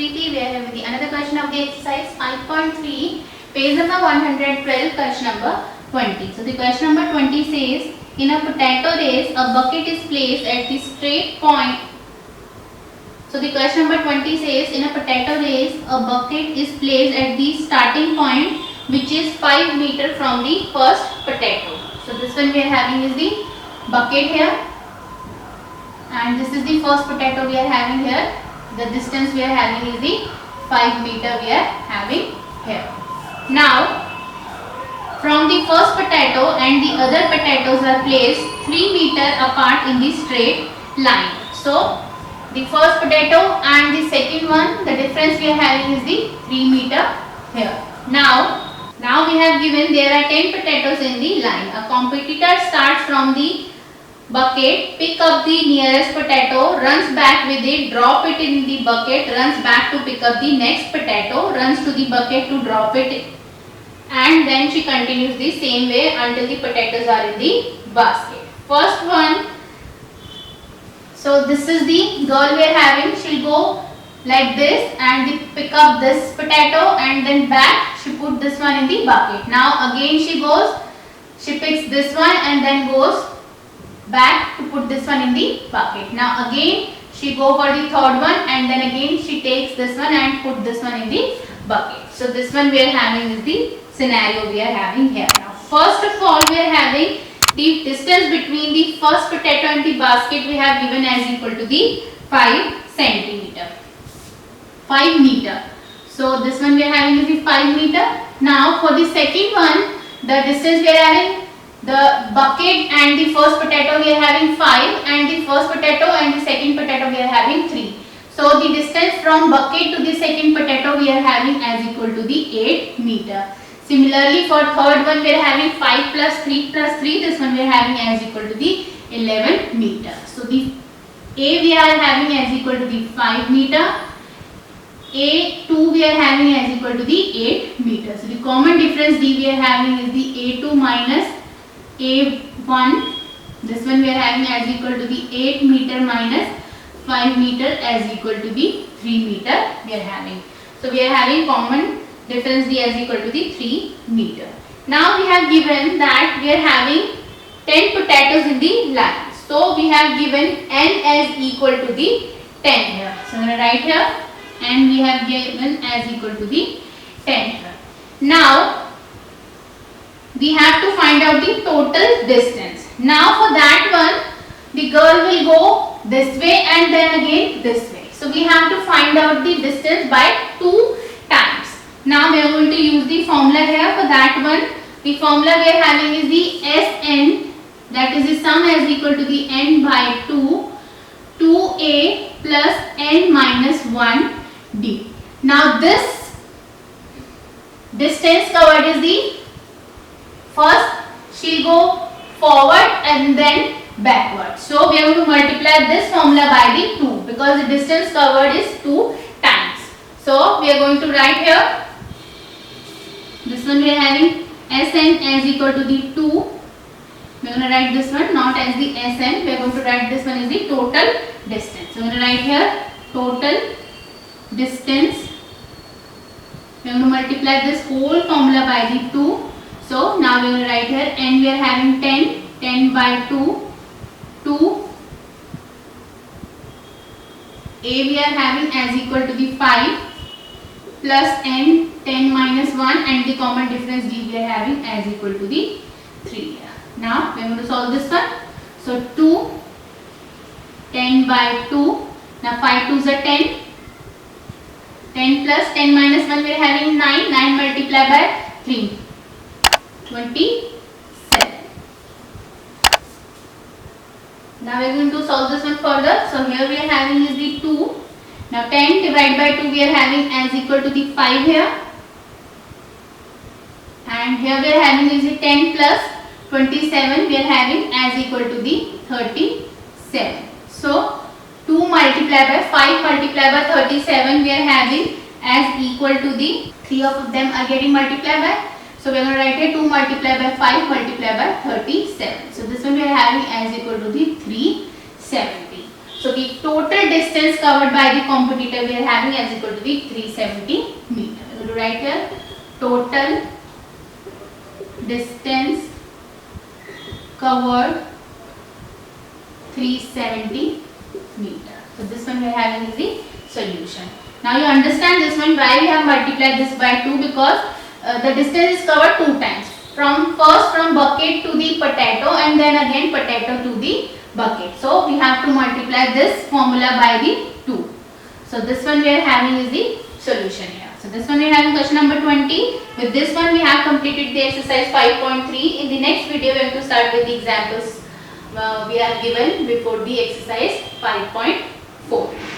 Preeti. We are here with the another question of the exercise 5.3, page number 112, question number 20. So the question number 20 says, in a potato race, a bucket is placed at the straight point. So the question number 20 says, in a potato race, a bucket is placed at the starting point, which is 5 meter from the first potato. So this one we are having is the bucket here, and this is the first potato we are having here. The distance we are having is the 5 meter we are having here. Now from the first potato and the other potatoes are placed 3 meter apart in the straight line. So the first potato and the second one, the difference we are having is the 3 meter here. Now we have given there are 10 potatoes in the line. A competitor starts from the bucket, pick up the nearest potato, runs back with it, drop it in the bucket, runs back to pick up the next potato, runs to the bucket to drop it, and then she continues the same way until the potatoes are in the basket. First one, so this is the girl we are having. She'll go like this and pick up this potato and then back she put this one in the bucket. Now again she goes, she picks this one and then goes back to put this one in the bucket. Now again she go for the third one and then again she takes this one and put this one in the bucket. So this one we are having is the scenario we are having here. Now first of all we are having the distance between the first potato and the basket we have given as equal to the 5 meter. So this one we are having is the 5 meter. Now for the second one, the distance we are having, the bucket and the first potato we are having 5 and the first potato and the second potato we are having 3. So the distance from bucket to the second potato we are having as equal to the 8 meter. Similarly for third one we are having 5 plus 3 plus 3, this one we are having as equal to the 11 meter. So the A we are having as equal to the 5 meter. A2 we are having as equal to the 8 meter. So the common difference D we are having is the A2 minus A1. This one we are having as equal to the 8 meter minus 5 meter as equal to the 3 meter we are having. So we are having common difference D as equal to the 3 meter. Now we have given that we are having 10 potatoes in the line. So we have given n as equal to the 10 here. So I am going to write here, and we have given as equal to the 10 here. Now we have to find out the total distance. Now for that one the girl will go this way and then again this way. So we have to find out the distance by 2 times. Now we are going to use the formula here for that one. The formula we are having is the Sn, that is the sum as equal to the n by 2, 2a plus n minus 1 d. Now this distance covered is the first she will go forward and then backward. So we are going to multiply this formula by the 2 because the distance covered is 2 times. So we are going to write here, this one we are having Sn as equal to the 2. We are going to write this one not as the Sn, we are going to write this one as the total distance. So we are going to write here total distance. We are going to multiply this whole formula by the 2. So now we are going to write here n we are having 10 by 2, 2, a we are having as equal to the 5 plus n 10 minus 1 and the common difference d we are having as equal to the 3. Now we are going to solve this one. So 2, 10 by 2, now 5 2s are 10, 10 plus 10 minus 1 we are having 9, 9 multiplied by 3, 27. Now we are going to solve this one further. So here we are having is the 2. Now 10 divided by 2 we are having as equal to the 5 here. And here we are having is the 10 plus 27 we are having as equal to the 37. So 2 multiplied by 5 multiplied by 37 we are having as equal to the 3 of them are getting multiplied by. So we are going to write here 2 multiplied by 5 multiplied by 37. So this one we are having as equal to the 370. So the total distance covered by the competitor we are having as equal to the 370 meter. We will write here total distance covered 370 meter. So this one we are having is the solution. Now you understand this one why we have multiplied this by 2, because the distance is covered 2 times. First from bucket to the potato and then again potato to the bucket. So we have to multiply this formula by the 2. So this one we are having is the solution here. So this one we are having question number 20. With this one we have completed the exercise 5.3. In the next video we are going to start with the examples we are given before the exercise 5.4.